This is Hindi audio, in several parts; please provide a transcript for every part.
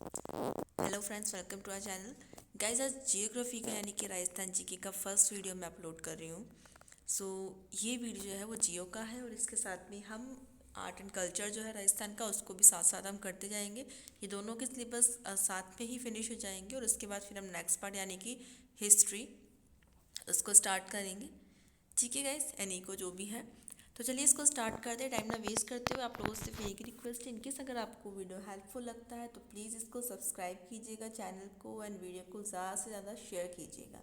Hello friends, welcome to our channel. Guys, आज जियोग्राफी का यानी कि राजस्थान जीके का फर्स्ट वीडियो मैं अपलोड कर रही हूँ। सो ये वीडियो जो है वो जियो का है और इसके साथ में हम आर्ट एंड कल्चर जो है राजस्थान का उसको भी साथ साथ हम करते जाएंगे। ये दोनों के सिलेबस साथ में ही फिनिश हो जाएंगे और उसके बाद फिर हम नेक्स्ट पार्ट यानी कि हिस्ट्री उसको स्टार्ट करेंगे। ठीक है गाइस, यानी को जो भी है, तो चलिए इसको स्टार्ट करते हैं। टाइम ना वेस्ट करते हुए आप लोगों से फिर एक रिक्वेस्ट है, इनकेस अगर आपको वीडियो हेल्पफुल लगता है तो प्लीज़ इसको सब्सक्राइब कीजिएगा चैनल को एंड वीडियो को ज़्यादा से ज़्यादा शेयर कीजिएगा।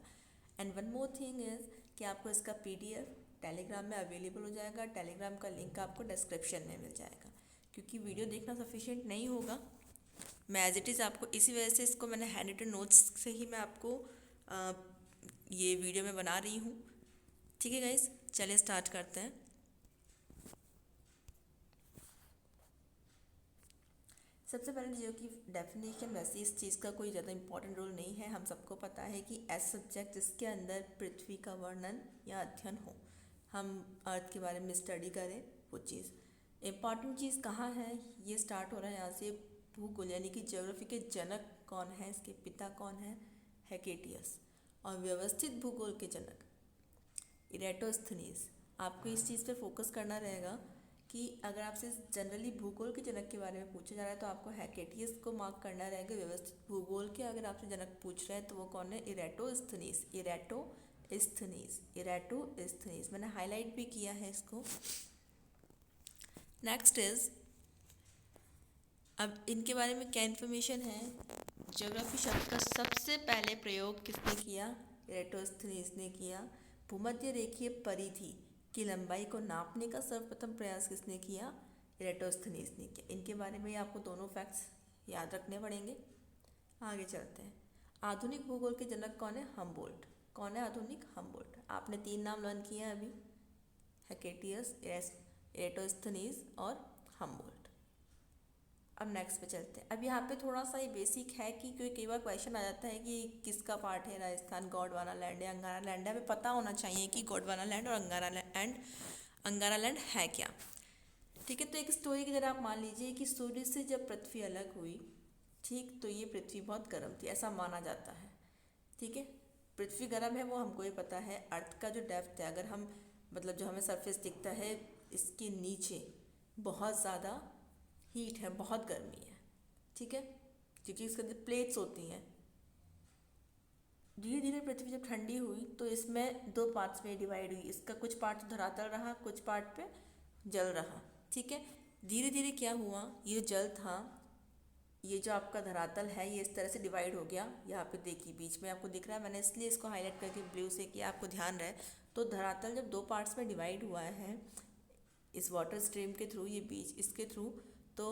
And one more thing is कि आपको इसका पीडीएफ टेलीग्राम में अवेलेबल हो जाएगा। टेलीग्राम का लिंक आपको डिस्क्रिप्शन में मिल जाएगा। क्योंकि वीडियो देखना सफिशिएंट नहीं होगा, मैं एज इट इज़ आपको इसी वजह से इसको मैंने हैंड रिटन नोट्स से ही मैं आपको आ, ये वीडियो में बना रही हूँ। ठीक है गाइस, चलिए स्टार्ट करते हैं। सबसे पहले जियो की डेफिनेशन, वैसे इस चीज़ का कोई ज़्यादा इंपॉर्टेंट रोल नहीं है। हम सबको पता है कि एज सब्जेक्ट जिसके अंदर पृथ्वी का वर्णन या अध्ययन हो, हम अर्थ के बारे में स्टडी करें, वो चीज़ इम्पॉर्टेंट चीज़ कहाँ है, ये स्टार्ट हो रहा है यहाँ से। भूगोल यानी कि ज्योग्राफी के जनक कौन है, इसके पिता कौन है, हेकेटियस। और व्यवस्थित भूगोल के जनक इरेटोस्थनीज। आपको इस चीज़ पे फोकस करना रहेगा कि अगर आपसे जनरली भूगोल के जनक के बारे में पूछा जा रहा है तो आपको हेकेटियस को मार्क करना रहेगा। व्यवस्थित भूगोल के अगर आपसे जनक पूछ रहे हैं तो वो कौन है, इरेटोस्थनीज। इरेटोस्थनीज मैंने हाईलाइट भी किया है इसको। नेक्स्ट इज, अब इनके बारे में क्या इन्फॉर्मेशन है। ज्योग्राफी शब्द का सबसे पहले प्रयोग किसने किया, इरेटोस्थनीज ने किया। भूमध्य रेखीय परिधि की लंबाई को नापने का सर्वप्रथम प्रयास किसने किया, इरेटोस्थनीज ने किया। इनके बारे में आपको दोनों फैक्ट्स याद रखने पड़ेंगे। आगे चलते हैं। आधुनिक भूगोल के जनक कौन है, हम्बोल्ट। कौन है आधुनिक, हम्बोल्ट। आपने 3 नाम लर्न किए हैं अभी, हेकेटियस, इरेटोस्थनीज और हम्बोल्ट। अब नेक्स्ट पे चलते हैं। अब यहाँ पे थोड़ा सा ये बेसिक है कि कई बार क्वेश्चन आ जाता है कि किसका पार्ट है राजस्थान, गोंडवाना लैंड या अंगारा लैंड है। हमें पता होना चाहिए कि गोंडवाना लैंड और अंगारा लैंड है क्या। ठीक है, तो एक स्टोरी की तरह आप मान लीजिए कि सूर्य से जब पृथ्वी अलग हुई, ठीक, तो ये पृथ्वी बहुत गर्म थी, ऐसा माना जाता है। ठीक है, पृथ्वी गर्म है वो हमको ये पता है। अर्थ का जो डेप्थ है, अगर हम मतलब जो हमें सरफेस दिखता है, इसके नीचे बहुत ज़्यादा हीट है, बहुत गर्मी है। ठीक है, क्योंकि इसके अंदर प्लेट्स होती हैं। धीरे धीरे पृथ्वी जब ठंडी हुई तो इसमें 2 पार्ट्स में डिवाइड हुई। इसका कुछ पार्ट तो धरातल रहा, कुछ पार्ट पे जल रहा। ठीक है, धीरे धीरे क्या हुआ, ये जल था, ये जो आपका धरातल है ये इस तरह से डिवाइड हो गया। यहाँ पे देखिए बीच में आपको दिख रहा है, मैंने इसलिए इसको हाईलाइट करके ब्लू से किया, आपको ध्यान रहे। तो धरातल जब 2 पार्ट्स में डिवाइड हुआ है इस वाटर स्ट्रीम के थ्रू, ये बीच इसके थ्रू, तो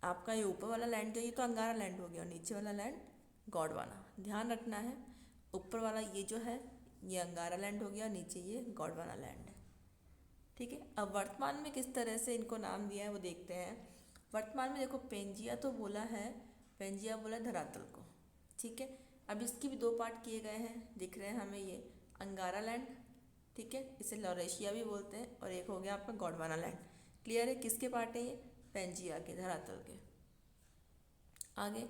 आपका ये ऊपर वाला लैंड जो ये तो अंगारा लैंड हो गया और नीचे वाला लैंड गोंडवाना। ध्यान रखना है, ऊपर वाला ये जो है ये अंगारा लैंड हो गया, नीचे ये गोंडवाना लैंड है। ठीक है, अब वर्तमान में किस तरह से इनको नाम दिया है वो देखते हैं। वर्तमान में देखो, पेंजिया तो बोला है, पेंजिया बोला है धरातल को। ठीक है, अब इसकी भी 2 पार्ट किए गए हैं, दिख रहे हैं हमें ये अंगारा लैंड। ठीक है, इसे लॉरेशिया भी बोलते हैं, और एक हो गया आपका गोंडवाना लैंड। क्लियर है, किसके पार्ट है ये, पेंजिया के, धरातल के। आगे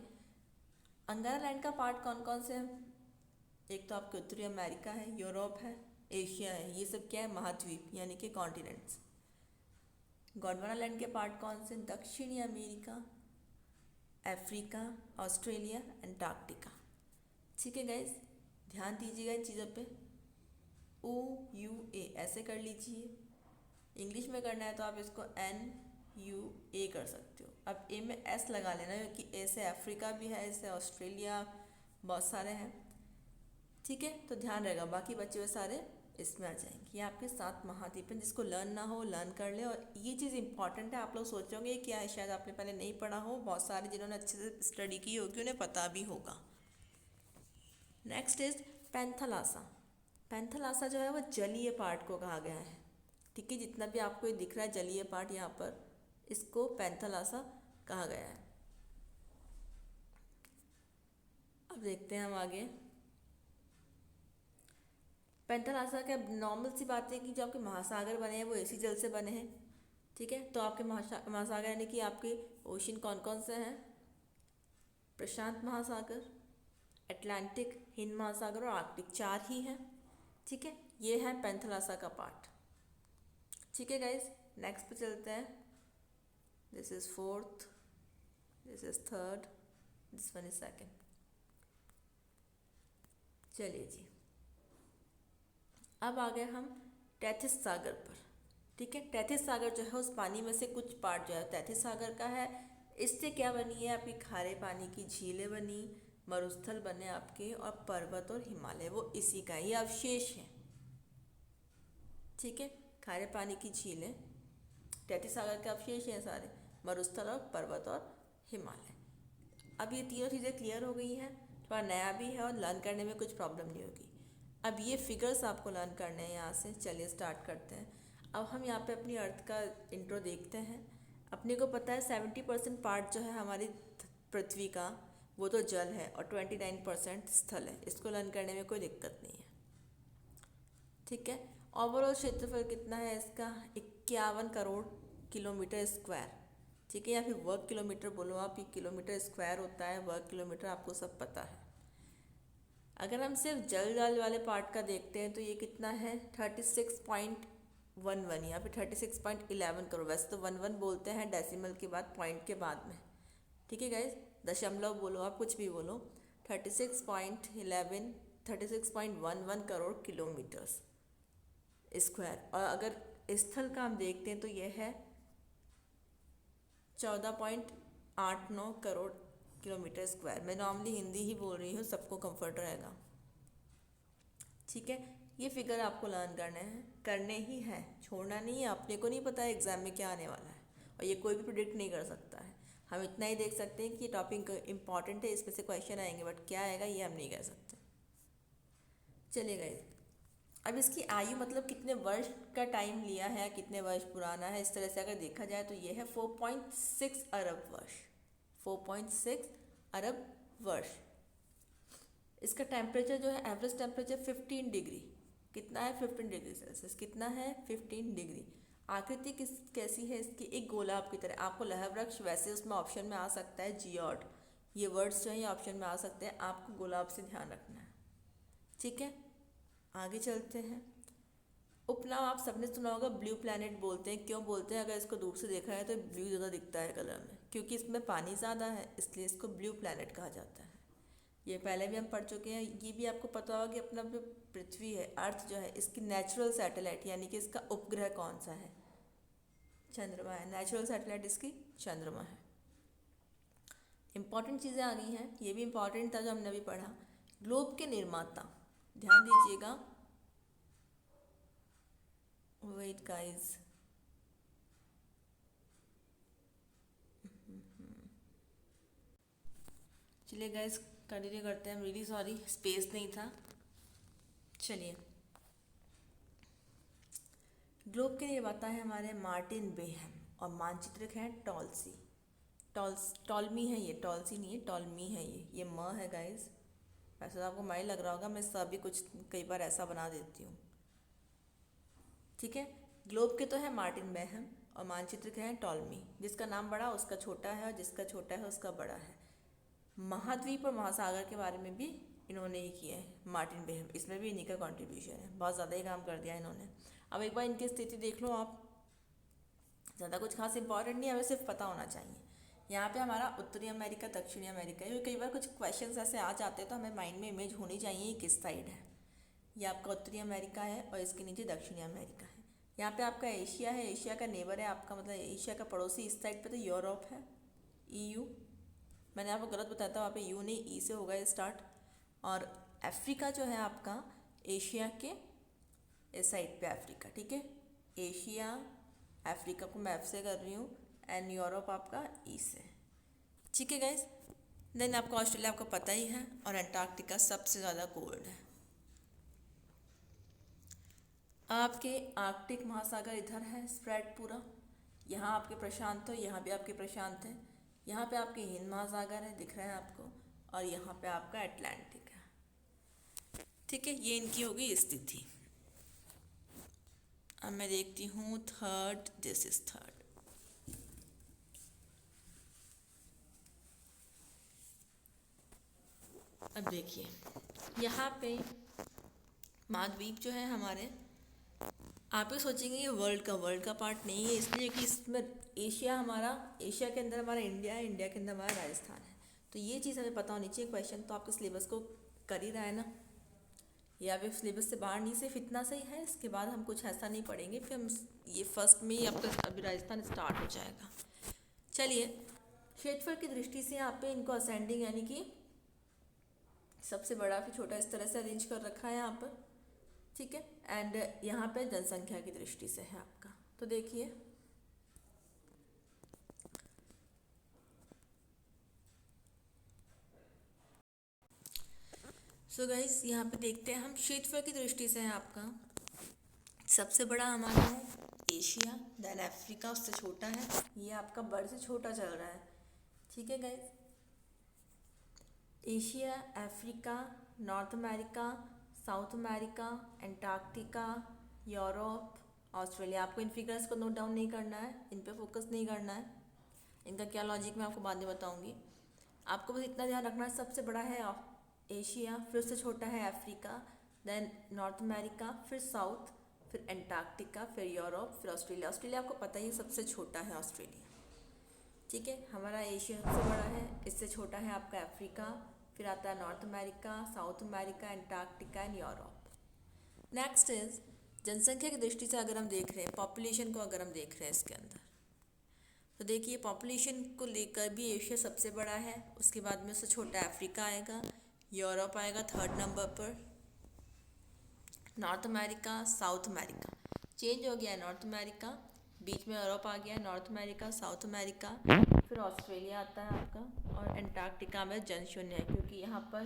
अंगारा लैंड का पार्ट कौन कौन से हैं, एक तो आपके उत्तरी अमेरिका है, यूरोप है, एशिया है, ये सब क्या है, महाद्वीप यानी कि कॉन्टिनेंट्स। गोंडवाना लैंड के पार्ट कौन से, दक्षिणी अमेरिका, अफ्रीका, ऑस्ट्रेलिया, अंटार्कटिका। ठीक है गाइज, ध्यान दीजिएगा इन चीज़ों पे। ओ यू ए ऐसे कर लीजिए, इंग्लिश में करना है तो आप इसको एन यू ए कर सकते हो। अब ए में एस लगा लेना, क्योंकि ए से अफ्रीका भी है, इससे ऑस्ट्रेलिया, बहुत सारे हैं। ठीक है, तो ध्यान रहेगा, बाकी बचे हुए सारे इसमें आ जाएंगे। ये आपके 7 महाद्वीप हैं, जिसको लर्न ना हो लर्न कर ले। और ये चीज़ इंपॉर्टेंट है, आप लोग सोचोगे क्या है, शायद आपने पहले नहीं पढ़ा हो, बहुत सारे जिन्होंने अच्छे से स्टडी की होगी उन्हें पता भी होगा। Next is Panthalassa. पैंथलासा जो है वो जलीय पार्ट को कहा गया है। ठीक है, जितना भी आपको ये दिख रहा है जलीय पार्ट यहाँ पर, इसको पैंथलासा कहा गया है। अब देखते हैं हम आगे। पैंथलासा क्या, नॉर्मल सी बात है कि जो आपके महासागर बने हैं वो इसी जल से बने हैं। ठीक है, तो आपके महासागर यानी कि आपके ओशन कौन कौन से हैं, प्रशांत महासागर, अटलांटिक, हिंद महासागर और आर्कटिक, 4 ही हैं। ठीक है, ये है पेंथलासा का पार्ट। ठीक है गाइज, नेक्स्ट पे चलते हैं। This is fourth, this is third, this one is second. चलिए जी, अब आ गए हम तैथिस सागर पर। ठीक है, तैथिस सागर जो है उस पानी में से कुछ पार्ट जो है तैथिस सागर का है। इससे क्या बनी है आपकी, खारे पानी की झीलें बनी, मरुस्थल बने आपके, और पर्वत और हिमालय वो इसी का ही अवशेष है। ठीक है, खारे पानी की झीलें तैथिस सागर के अवशेष हैं सारे, मरुस्थल और पर्वत और हिमालय। अब ये तीनों चीज़ें क्लियर हो गई हैं, थोड़ा नया भी है और लर्न करने में कुछ प्रॉब्लम नहीं होगी। अब ये फिगर्स आपको लर्न करने हैं यहाँ से। चलिए स्टार्ट करते हैं। अब हम यहाँ पे अपनी अर्थ का इंट्रो देखते हैं। अपने को पता है 70% पार्ट जो है हमारी पृथ्वी का वो तो जल है और 29% स्थल है। इसको लर्न करने में कोई दिक्कत नहीं है। ठीक है, ओवरऑल क्षेत्रफल कितना है इसका, 51 करोड़ किलोमीटर स्क्वायर। ठीक है, या फिर वर्ग किलोमीटर बोलो आप, ये किलोमीटर स्क्वायर होता है, वर्ग किलोमीटर आपको सब पता है। अगर हम सिर्फ जल जल वाले पार्ट का देखते हैं तो ये कितना है 36.11 या फिर 36.11 करोड़। वैसे तो 11 बोलते हैं डेसिमल के बाद, पॉइंट के बाद में। ठीक है गाइज, दशमलव बोलो आप, कुछ भी बोलो। 36.11 करोड़ किलोमीटर्स स्क्वायर। और अगर स्थल का हम देखते हैं तो यह है 14.89 करोड़ किलोमीटर स्क्वायर। मैं नॉर्मली हिंदी ही बोल रही हूँ, सबको कंफर्ट रहेगा। ठीक है, ये फिगर आपको लर्न करने ही हैं, छोड़ना नहीं है। अपने को नहीं पता है एग्जाम में क्या आने वाला है, और ये कोई भी प्रिडिक्ट नहीं कर सकता है। हम इतना ही देख सकते हैं कि ये टॉपिक इंपॉर्टेंट है, इसमें से क्वेश्चन आएंगे, बट क्या आएगा ये हम नहीं कह सकते। चलिए गाइस, अब इसकी आयु मतलब कितने वर्ष का टाइम लिया है, कितने वर्ष पुराना है, इस तरह से अगर देखा जाए तो ये है 4.6 अरब वर्ष। 4.6 अरब वर्ष। इसका टेम्परेचर जो है, एवरेज टेम्परेचर 15 डिग्री। कितना है 15 डिग्री सेल्सियस, कितना है 15 डिग्री। आकृति कैसी है इसकी, एक गोलाब की तरह। आपको लहर वृक्ष वैसे उसमें ऑप्शन में आ सकता है, जियोड, ये वर्ड्स जो है ये ऑप्शन में आ सकते हैं, आपको गुलाब से ध्यान रखना है। ठीक है, आगे चलते हैं। उपनाम आप सबने सुना होगा, ब्लू प्लैनेट बोलते हैं। क्यों बोलते हैं, अगर इसको दूर से देखा है तो ब्लू ज़्यादा दिखता है कलर में, क्योंकि इसमें पानी ज़्यादा है, इसलिए इसको ब्लू प्लैनेट कहा जाता है। ये पहले भी हम पढ़ चुके हैं। ये भी आपको पता होगा कि अपना जो पृथ्वी है, अर्थ जो है, इसकी नेचुरल सैटेलाइट यानी कि इसका उपग्रह कौन सा है, चंद्रमा है। नेचुरल सैटेलाइट इसकी चंद्रमा है। इंपॉर्टेंट चीज़ें आ गई हैं, ये भी इंपॉर्टेंट था जो हमने अभी पढ़ा। ग्लोब के निर्माता, ध्यान दीजिएगा, वेट गाइस, चलिए गाइस कंटिन्यू करते हैं। रियली सॉरी, स्पेस नहीं था। चलिए, ग्लोब के निर्माता है हमारे मार्टिन बेहम, और मानचित्रक हैं टॉलसी। टॉलमी है ये, टॉलसी नहीं है, टॉलमी है ये म है गाइस। वैसे तो आपको माइल लग रहा होगा, मैं सब भी कुछ कई बार ऐसा बना देती हूँ। ठीक है, ग्लोब के तो है मार्टिन बेहम और मानचित्रक हैं टॉलमी। जिसका नाम बड़ा उसका छोटा है, और जिसका छोटा है उसका बड़ा है। महाद्वीप और महासागर के बारे में भी इन्होंने ही किया है, मार्टिन बेहम। इसमें भी इन्हीं का कॉन्ट्रीब्यूशन है, बहुत ज़्यादा ही काम कर दिया इन्होंने। अब एक बार इनकी स्थिति देख लो आप, ज़्यादा कुछ खास इंपॉर्टेंट नहीं है, हमें सिर्फ पता होना चाहिए। यहाँ पे हमारा उत्तरी अमेरिका, दक्षिणी अमेरिका है। कई बार कुछ क्वेश्चंस ऐसे आ जाते हैं तो हमें माइंड में इमेज होनी चाहिए किस साइड है। ये आपका उत्तरी अमेरिका है और इसके नीचे दक्षिणी अमेरिका है। यहाँ पे आपका एशिया है, एशिया का नेबर है आपका, मतलब एशिया का पड़ोसी। इस साइड पे तो यूरोप है, EU। मैंने आपको गलत बताया था, वहाँ पे यू नहीं, ई से होगा स्टार्ट। और अफ्रीका जो है आपका एशिया के इस साइड पे अफ्रीका। ठीक है, एशिया, अफ्रीका को मैं F से कर रही हूँ, एंड यूरोप आपका ई से। ठीक है गाइस, देन आपका ऑस्ट्रेलिया आपको पता ही है, और अंटार्कटिका सबसे ज़्यादा कोल्ड है। आपके आर्कटिक महासागर इधर है स्प्रेड पूरा, यहाँ आपके प्रशांत हो, यहाँ भी आपके प्रशांत है। यहाँ पे आपके हिंद महासागर है, दिख रहा है आपको, और यहाँ पे आपका अटलांटिक है। ठीक है, ये इनकी होगी स्थिति। अब मैं देखती हूँ थर्ड, दिस इज थर्ड। अब देखिए यहाँ पे महाद्वीप जो है हमारे, आप ये सोचेंगे ये वर्ल्ड का पार्ट नहीं है, इसलिए कि इसमें एशिया हमारा, एशिया के अंदर हमारा इंडिया है, इंडिया के अंदर हमारा राजस्थान है। तो ये चीज़ हमें पता होनी चाहिए। क्वेश्चन तो आपके सिलेबस को कर ही रहा है ना, या फिर सिलेबस से बाहर नहीं, सिर्फ इतना सही है, इसके बाद हम कुछ ऐसा नहीं पढ़ेंगे, फिर हम ये फर्स्ट में ही आपका अभी राजस्थान स्टार्ट हो जाएगा। चलिए, क्षेत्रफल की दृष्टि से यहाँ पे इनको असेंडिंग यानी कि सबसे बड़ा फिर छोटा इस तरह से अरेंज कर रखा है यहाँ पर, ठीक है। एंड यहाँ पे जनसंख्या की दृष्टि से है आपका। तो देखिए सो गाइस, यहाँ पे देखते हैं हम क्षेत्रफल की दृष्टि से है आपका, सबसे बड़ा हमारा है एशिया, देन अफ्रीका उससे छोटा है, ये आपका बड़े से छोटा चल रहा है, ठीक है guys. Asia, Africa, north America, south America, Antarctica, Europe, Australia. आपको इन फिगर्स को नोट डाउन नहीं करना है, इन पे फोकस नहीं करना है, इनका क्या लॉजिक मैं आपको बाद में बताऊंगी। आपको बस इतना ध्यान रखना है, सबसे बड़ा है एशिया, फिर उससे छोटा है अफ्रीका, देन नॉर्थ अमेरिका, फिर साउथ, फिर एंटार्क्टिका, फिर यूरोप, फिर ऑस्ट्रेलिया। ऑस्ट्रेलिया आपको पता ही सबसे छोटा है ऑस्ट्रेलिया, ठीक है। हमारा एशिया सबसे बड़ा है, इससे छोटा है आपका अफ्रीका, फिर आता है north America, south America, Antarctica and Europe. Next is जनसंख्या की दृष्टि से अगर हम देख रहे हैं, पॉपुलेशन को अगर हम देख रहे हैं इसके अंदर, तो देखिए पॉपुलेशन को लेकर भी एशिया सबसे बड़ा है, उसके बाद में उससे छोटा अफ्रीका आएगा, यूरोप आएगा थर्ड नंबर पर, north America, south America change हो गया है, नॉर्थ अमेरिका, बीच में यूरोप आ गया, नॉर्थ अमेरिका, साउथ अमेरिका, फिर ऑस्ट्रेलिया आता है आपका, और एंटार्क्टिका में जनशून्य है, क्योंकि यहाँ पर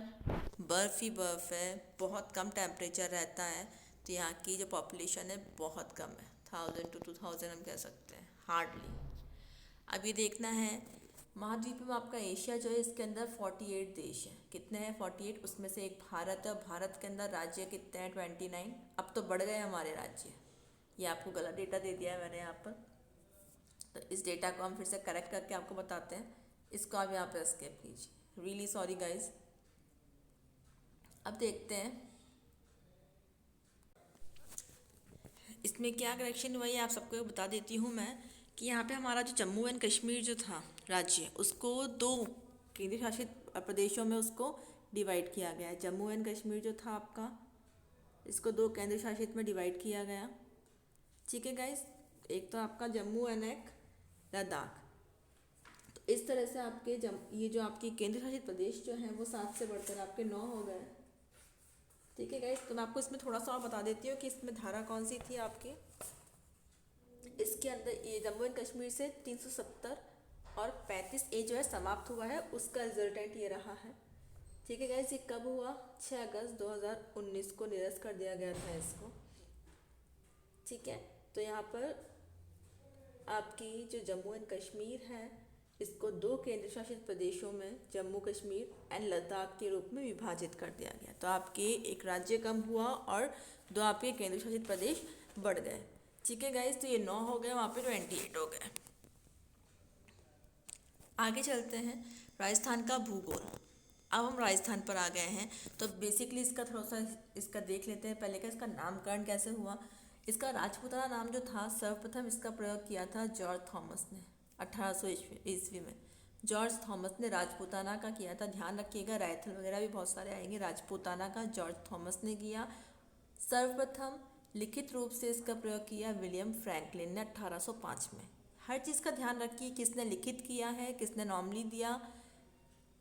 बर्फ़ ही बर्फ़ है, बहुत कम टेम्परेचर रहता है, तो यहाँ की जो पॉपुलेशन है बहुत कम है, 1000 to 2000 हम कह सकते हैं हार्डली। अब ये देखना है महाद्वीप में आपका एशिया जो है, इसके अंदर 48 देश हैं। कितने हैं? 48, उसमें से एक भारत है, और भारत के अंदर राज्य कितने हैं? 29। अब तो बढ़ गए हमारे राज्य, ये आपको गलत डेटा दे दिया है मैंने यहाँ पर, तो इस डेटा को हम फिर से करेक्ट करके आपको बताते हैं, इसको आप यहाँ पर एस्केप कीजिए, रियली सॉरी गाइज। अब देखते हैं इसमें क्या करेक्शन हुआ है, आप सबको बता देती हूँ मैं, कि यहाँ पे हमारा जो जम्मू एंड कश्मीर जो था राज्य, उसको 2 केंद्र शासित प्रदेशों में उसको डिवाइड किया गया है। जम्मू एंड कश्मीर जो था आपका, इसको 2 केंद्र शासित में डिवाइड किया गया, ठीक है गाइस। एक तो आपका जम्मू एंड एक लद्दाख। तो इस तरह से आपके ये जो आपके केंद्र शासित प्रदेश जो हैं वो 7 से बढ़कर आपके 9 हो गए, ठीक है गाइस। तो मैं आपको इसमें थोड़ा सा और बता देती हूँ कि इसमें धारा कौन सी थी आपकी। इसके अंदर ये जम्मू एंड कश्मीर से 370 और 35A जो है समाप्त हुआ है, उसका रिजल्टेंट ये रहा है, ठीक है गाइस। ये कब हुआ? 6 अगस्त 2019 को निरस्त कर दिया गया था इसको, ठीक है। तो यहाँ पर आपकी जो जम्मू एंड कश्मीर है, इसको 2 केंद्र शासित प्रदेशों में जम्मू कश्मीर एंड लद्दाख के रूप में विभाजित कर दिया गया। तो आपके एक राज्य कम हुआ और 2 आपके केंद्र शासित प्रदेश बढ़ गए, ठीक है गाइस। तो ये 9 हो गए, वहाँ पे 28 हो गए। आगे चलते हैं, राजस्थान का भूगोल। अब हम राजस्थान पर आ गए हैं, तो बेसिकली इसका थोड़ा सा इसका देख लेते हैं पहले का, इसका नामकरण कैसे हुआ। इसका राजपूताना नाम जो था, सर्वप्रथम इसका प्रयोग किया था जॉर्ज थॉमस ने 1800 ईस्वी में। जॉर्ज थॉमस ने राजपूताना का किया था, ध्यान रखिएगा, रायथल वगैरह भी बहुत सारे आएंगे। राजपूताना का जॉर्ज थॉमस ने किया। सर्वप्रथम लिखित रूप से इसका प्रयोग किया विलियम फ्रैंकलिन ने 1805 में। हर चीज़ का ध्यान रखिए, किसने लिखित किया है, किसने नॉर्मली दिया।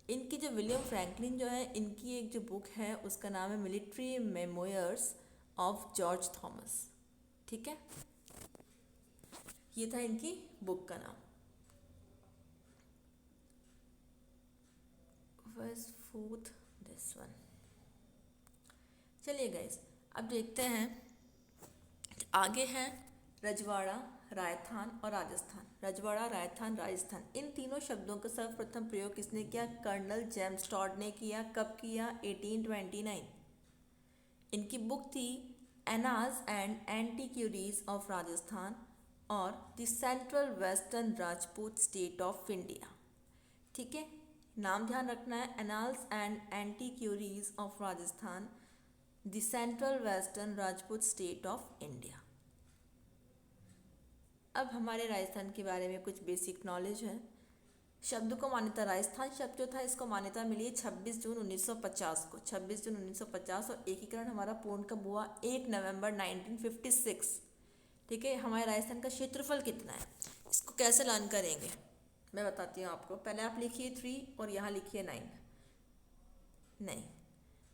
इनकी जो विलियम फ्रैंकलिन जो है, इनकी एक जो बुक है उसका नाम है military memoirs of George Thomas, ठीक है। ये था इनकी बुक का नाम। was fourth this one। चलिए गाइस, अब देखते हैं आगे है रजवाड़ा, राजस्थान और राजस्थान। रजवाड़ा, राजस्थान, राजस्थान, इन तीनों शब्दों का सर्वप्रथम प्रयोग किसने किया? कर्नल जेम्स टॉड ने किया। कब किया? 1829। इनकी बुक थी annals and antiquities of Rajasthan और the central western Rajput state of India, ठीक है। नाम ध्यान रखना है, annals and antiquities of Rajasthan, the central western Rajput state of India. अब हमारे राजस्थान के बारे में कुछ बेसिक नॉलेज है। शब्द को मान्यता, राजस्थान शब्द जो था इसको मान्यता मिली 26 जून 1950 को, 26 जून 1950, और एकीकरण हमारा पूर्ण कब हुआ, 1 नवंबर 1956। ठीक है, हमारे राजस्थान का क्षेत्रफल कितना है, इसको कैसे लर्न करेंगे मैं बताती हूँ आपको। पहले आप लिखिए 3 और यहाँ लिखिए 9, नहीं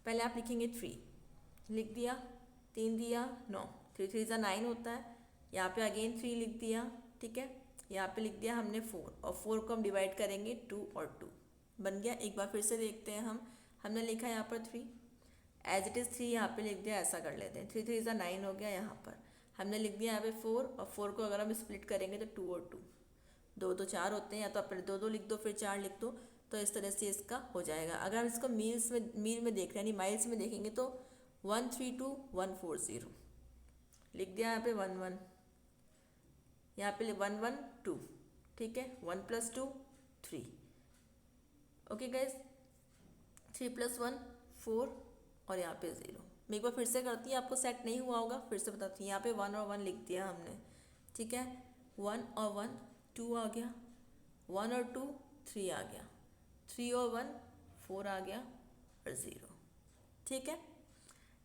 पहले आप लिखेंगे 3, लिख दिया, 3 दिया 9, 3 3 9 होता है, यहाँ पे अगेन 3 लिख दिया, ठीक है, यहाँ पे लिख दिया हमने 4, और 4 को हम डिवाइड करेंगे 2 और 2 बन गया। एक बार फिर से देखते हैं हमने लिखा यहाँ पर 3, एज इट इज़ 3 यहाँ पे लिख दिया, ऐसा कर लेते हैं, 3 3 9 हो गया। यहाँ पर हमने लिख दिया यहाँ पे 4, और 4 को अगर हम स्प्लिट करेंगे तो 2 और 2, 2 तो 4 होते हैं, या तो आप पहले 2 2 लिख दो फिर 4 लिख दो, तो इस तरह से इसका हो जाएगा। अगर हम इसको मील में देख रहे हैं, यानी माइल्स में देखेंगे तो 132140 लिख दिया, यहाँ पे 1 1, यहाँ पे 1 1 2, ठीक है, 1 + 2 3, ओके गाइज, 3 + 1 4, और यहाँ पे 0। मैं एक बार फिर से करती हूँ, आपको सेट नहीं हुआ होगा, फिर से बताती हूँ। यहाँ पे 1 और 1 लिख दिया हमने, ठीक है, 1 और 1 2 आ गया, 1 और 2 3 आ गया, 3 और 1 4 आ गया, और 0, ठीक है।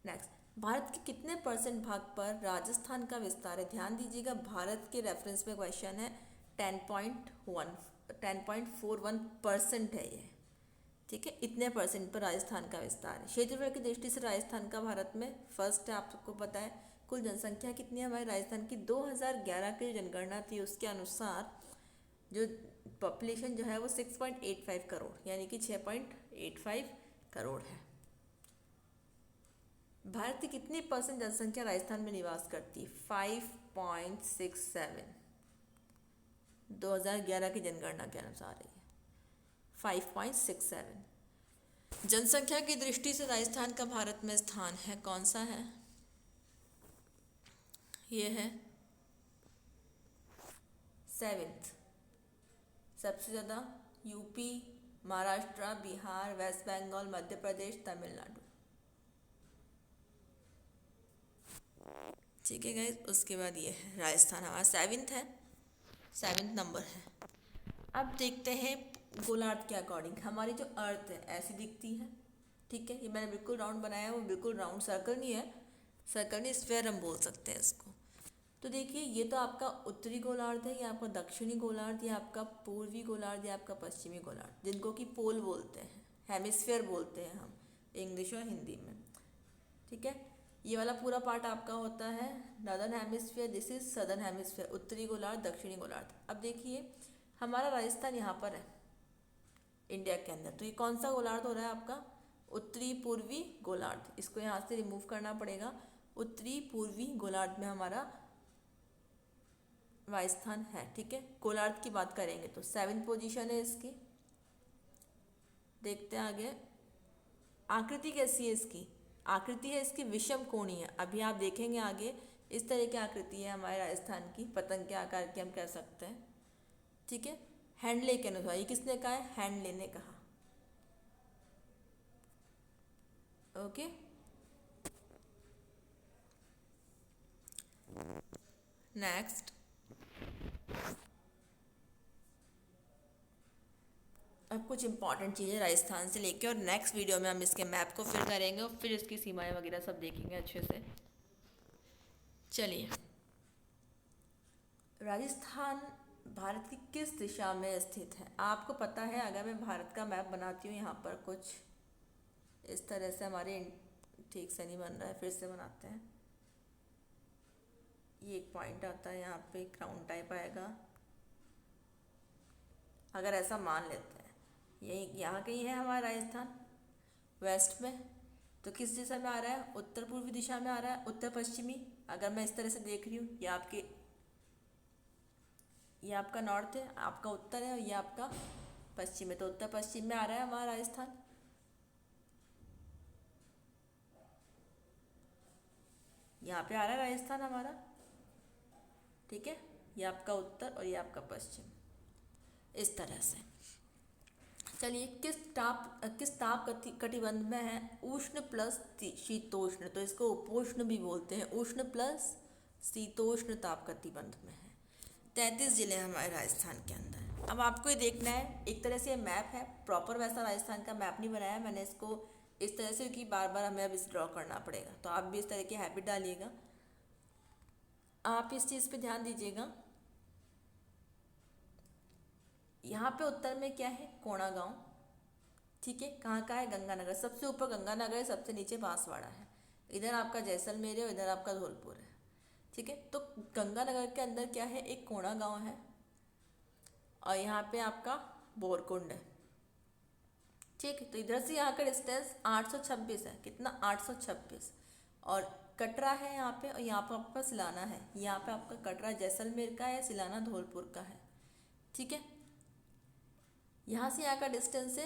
नेक्स्ट, भारत के कितने % भाग पर राजस्थान का विस्तार है? ध्यान दीजिएगा, भारत के रेफरेंस में क्वेश्चन है, 10.41% है ये, ठीक है, इतने % पर राजस्थान का विस्तार है। क्षेत्रफल की दृष्टि से राजस्थान का भारत में फर्स्ट है, आप सबको पता है। कुल जनसंख्या कितनी है हमारे राजस्थान की? 2011 की जो जनगणना थी उसके अनुसार जो पॉपुलेशन जो है वो 6.85 करोड़, यानी कि 6.85 करोड़ है। भारत की कितनी % जनसंख्या राजस्थान में निवास करती है? 5.67, 2011 की जनगणना के अनुसार है 5.67। जनसंख्या की दृष्टि से राजस्थान का भारत में स्थान है, कौन सा है? ये है 7th, सबसे ज़्यादा यूपी, महाराष्ट्र, बिहार, वेस्ट बंगाल, मध्य प्रदेश, तमिलनाडु, ठीक है गाइज। उसके बाद ये है राजस्थान हमारा 7th है, 7th नंबर है। अब देखते हैं गोलार्ध के अकॉर्डिंग हमारी जो अर्थ है ऐसी दिखती है, ठीक है, ये मैंने बिल्कुल राउंड बनाया है, वो बिल्कुल राउंड सर्कल नहीं है, सर्कल नहीं, स्फेयर हम बोल सकते हैं इसको। तो देखिए, ये तो आपका उत्तरी गोलार्ध है, ये आपका दक्षिणी गोलार्ध, ये आपका पूर्वी गोलार्ध, ये आपका पश्चिमी गोलार्ध, जिनको कि पोल बोलते हैं, हेमिस्फेयर बोलते हैं हम इंग्लिश और हिंदी में, ठीक है। ये वाला पूरा पार्ट आपका होता है northern hemisphere, this is southern hemisphere, उत्तरी गोलार्ध, दक्षिणी गोलार्ध। अब देखिए हमारा राजस्थान यहाँ पर है इंडिया के अंदर, तो ये कौन सा गोलार्ध हो रहा है आपका? उत्तरी पूर्वी गोलार्ध। इसको यहाँ से रिमूव करना पड़ेगा, उत्तरी पूर्वी गोलार्ध में हमारा राजस्थान है, ठीक है। गोलार्ध की बात करेंगे तो 7th पोजीशन है इसकी। देखते हैं आगे, आकृति कैसी है इसकी? आकृति है इसकी विषम कोणीय। अभी आप देखेंगे आगे, इस तरह की आकृति है हमारे राजस्थान की, पतंग के आकार की हम कह सकते हैं, ठीक है। हैंडले के अनुसार, ये किसने कहा है? हैंडले ने कहा, ओके। नेक्स्ट, अब कुछ इंपॉर्टेंट चीज़ें राजस्थान से लेके, और नेक्स्ट वीडियो में हम इसके मैप को फिल करेंगे और फिर इसकी सीमाएं वगैरह सब देखेंगे अच्छे से। चलिए, राजस्थान भारत की किस दिशा में स्थित है? आपको पता है, अगर मैं भारत का मैप बनाती हूँ यहाँ पर कुछ इस तरह से, हमारे ठीक से नहीं बन रहा है, फिर से बनाते हैं। ये एक पॉइंट आता है यहाँ पे, क्राउन टाइप आएगा, अगर ऐसा मान लेते हैं यही यहाँ कहीं है हमारा राजस्थान वेस्ट में, तो किस दिशा में आ रहा है? उत्तर पूर्वी दिशा में आ रहा है, उत्तर पश्चिमी। अगर मैं इस तरह से देख रही हूँ, ये आपका नॉर्थ है, आपका उत्तर है, और ये आपका पश्चिम है, तो उत्तर पश्चिम में आ रहा है हमारा राजस्थान। यहाँ पे आ रहा है राजस्थान हमारा, ठीक है, ये आपका उत्तर और ये आपका पश्चिम, इस तरह से। चलिए किस ताप कटिबंध में है? उष्ण प्लस शीतोष्ण, तो इसको उपोष्ण भी बोलते हैं। उष्ण प्लस शीतोष्ण ताप कटिबंध में है। 33 जिले हमारे राजस्थान के अंदर। अब आपको ये देखना है, एक तरह से ये मैप है, प्रॉपर वैसा राजस्थान का मैप नहीं बनाया मैंने इसको इस तरह से कि बार बार हमें अब इसे ड्रॉ करना पड़ेगा, तो आप भी इस तरह की हैबिट डालिएगा। आप इस चीज़ पे ध्यान दीजिएगा। यहाँ पे उत्तर में क्या है? कोणा गांव। ठीक है, कहाँ का है? गंगानगर। सबसे ऊपर गंगानगर है, सबसे नीचे बांसवाड़ा है। इधर आपका जैसलमेर है और इधर आपका धौलपुर है। ठीक है, तो गंगानगर के अंदर क्या है? एक कोणा गांव है और यहाँ पे आपका बोरकुंड है। ठीक है, तो इधर से यहाँ का डिस्टेंस 826 है। कितना? 826। और कटरा है यहाँ पे, और यहाँ पर आपका सिलाना है। यहाँ पे आपका कटरा जैसलमेर का है, सिलाना धौलपुर का है। ठीक है, यहाँ से यहाँ का डिस्टेंस है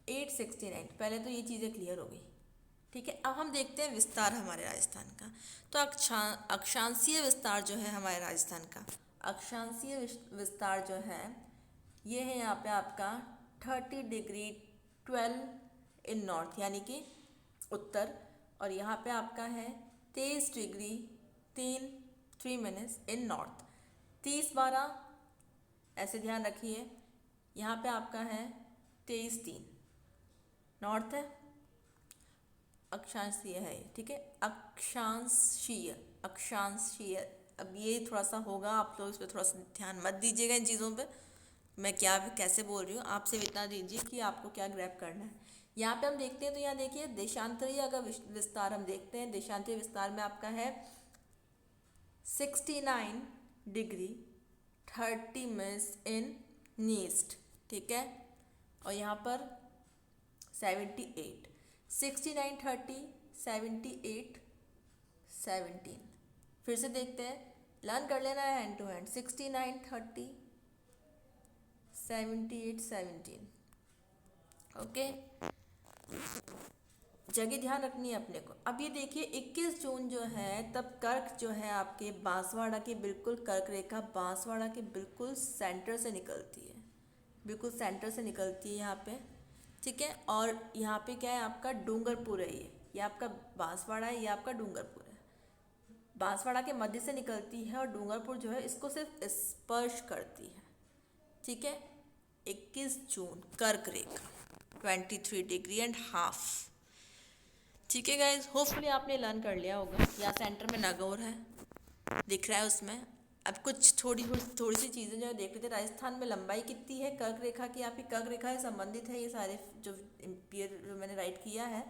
869। पहले तो ये चीज़ें क्लियर हो गई। ठीक है, अब हम देखते हैं विस्तार हमारे राजस्थान का। तो अक्षांशीय विस्तार जो है हमारे राजस्थान का, अक्षांशीय विस्तार जो है ये है यहाँ पे आपका 30 डिग्री 12 इन नॉर्थ, यानी कि उत्तर। और यहाँ पे आपका है 23 डिग्री 3 मिनट्स इन नॉर्थ। 30-12 ऐसे ध्यान रखिए। यहाँ पे आपका है 23-3 नॉर्थ है, अक्षांशीय है। ठीक है, अक्षांशीय अक्षांशीय। अब ये थोड़ा सा होगा, आप लोग इस पर थोड़ा सा ध्यान मत दीजिएगा इन चीज़ों पे, मैं क्या कैसे बोल रही हूँ, आपसे इतना दीजिए कि आपको क्या ग्रैब करना है। यहाँ पे हम देखते हैं तो यहाँ देखिए देशांतरीय अगर विस्तार हम देखते हैं, देशांतरीय विस्तार में आपका है 69 डिग्री 30 मिनट्स इन ईस्ट। ठीक है, और यहाँ पर 78, 69 30 78 17। फिर से देखते हैं, लर्न कर लेना है हैंड टू हैंड। 69 30 78 17। ओके, जगह ध्यान रखनी है अपने को। अब ये देखिए 21 जून जो है तब कर्क जो है आपके बांसवाड़ा के बिल्कुल, कर्क रेखा बांसवाड़ा के बिल्कुल सेंटर से निकलती है, बिल्कुल सेंटर से निकलती है यहाँ पे। ठीक है, और यहाँ पे क्या है? आपका डूंगरपुर है। ये आपका बांसवाड़ा है, ये आपका डूंगरपुर है। बांसवाड़ा के मध्य से निकलती है और डूंगरपुर जो है इसको सिर्फ स्पर्श करती है। ठीक है, 21 जून कर्क रेखा 23 डिग्री एंड हाफ। ठीक है गाइज, होपफुली आपने लर्न कर लिया होगा। यहाँ सेंटर में नागौर है, दिख रहा है उसमें। अब कुछ थोड़ी सी चीज़ें जो देख लेते हैं। राजस्थान में लंबाई कितनी है कर्क रेखा की? आपकी कर्क रेखा से संबंधित है ये सारे जो इम्पियर जो मैंने राइट किया है,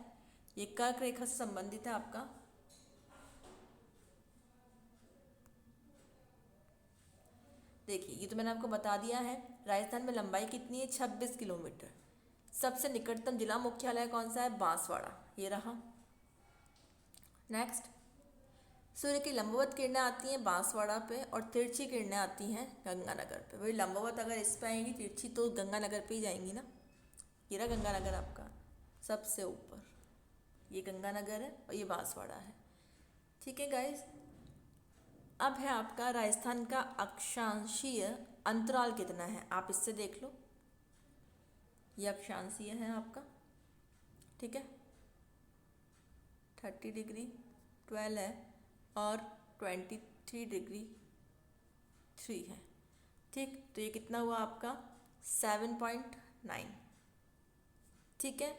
ये कर्क रेखा से संबंधित है आपका। देखिए, ये तो मैंने आपको बता दिया है। राजस्थान में लंबाई कितनी है? 26 किलोमीटर। सबसे निकटतम जिला मुख्यालय कौन सा है? बांसवाड़ा, ये रहा। नेक्स्ट, सूर्य की लंबवत किरणें आती हैं बांसवाड़ा पे और तिरछी किरणें आती हैं गंगानगर पे। वही लंबवत अगर इस पे आएंगी, तिरछी तो गंगानगर पे ही जाएंगी ना। ये रहा गंगानगर आपका सबसे ऊपर, ये गंगानगर है और ये बांसवाड़ा है। ठीक है गाइज, अब है आपका राजस्थान का अक्षांशीय अंतराल कितना है, आप इससे देख लो। ये अक्षांशीय है आपका। ठीक है, 30 डिग्री 12 है और 23 डिग्री 3 है। ठीक, तो ये कितना हुआ आपका? 7.9। ठीक है,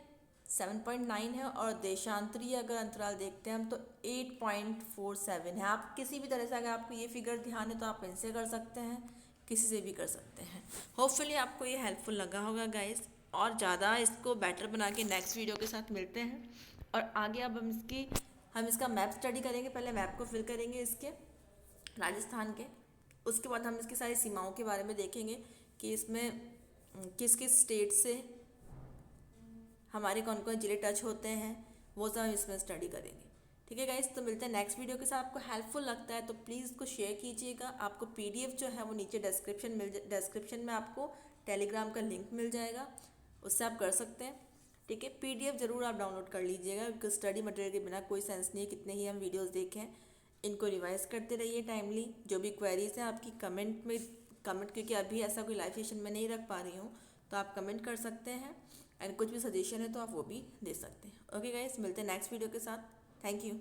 7.9 है। और देशांतरीय अगर अंतराल देखते हैं हम तो 8.47 है। आप किसी भी तरह से अगर आपको ये फिगर ध्यान है तो आप इनसे कर सकते हैं, किसी से भी कर सकते हैं। होपफुली आपको ये हेल्पफुल लगा होगा गाइस, और ज़्यादा इसको बेटर बना के नेक्स्ट वीडियो के साथ मिलते हैं। और आगे अब हम इसका मैप स्टडी करेंगे। पहले मैप को फिल करेंगे इसके राजस्थान के, उसके बाद हम इसकी सारी सीमाओं के बारे में देखेंगे कि इसमें किस किस स्टेट से हमारे कौन कौन जिले टच होते हैं, वो सब हम इसमें स्टडी करेंगे। ठीक है गाइस, तो मिलते हैं नेक्स्ट वीडियो के साथ। आपको हेल्पफुल लगता है तो प्लीज़ इसको शेयर कीजिएगा। आपको पीडीएफ जो है वो नीचे डिस्क्रिप्शन में आपको टेलीग्राम का लिंक मिल जाएगा, उससे आप कर सकते हैं। ठीक है, पीडीएफ ज़रूर आप डाउनलोड कर लीजिएगा, बिकॉज स्टडी मटेरियल के बिना कोई सेंस नहीं है। कितने ही हम वीडियोज़ देखें, इनको रिवाइज करते रहिए टाइमली। जो भी क्वेरीज हैं आपकी कमेंट, क्योंकि अभी ऐसा कोई लाइव सेशन में नहीं रख पा रही हूँ, तो आप कमेंट कर सकते हैं, एंड कुछ भी सजेशन है तो आप वो भी दे सकते हैं। ओके गाइस, मिलते हैं नेक्स्ट वीडियो के साथ। Thank you.